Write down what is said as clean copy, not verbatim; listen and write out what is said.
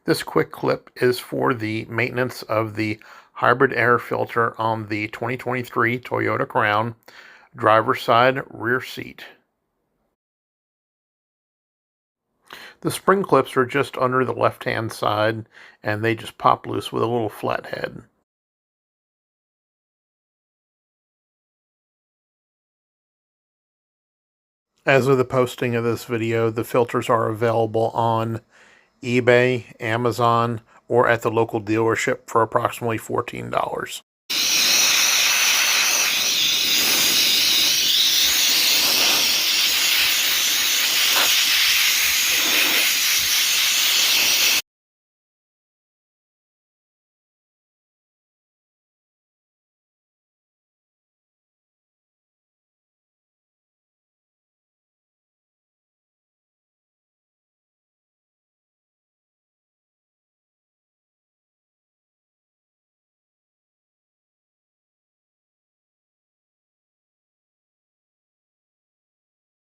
This quick clip is for the maintenance of the hybrid air filter on the 2023 Toyota Crown, driver's side rear seat. The spring clips are just under the left-hand side, and they just pop loose with a little flat head. As of the posting of this video, the filters are available on eBay, Amazon, or at the local dealership for approximately $14.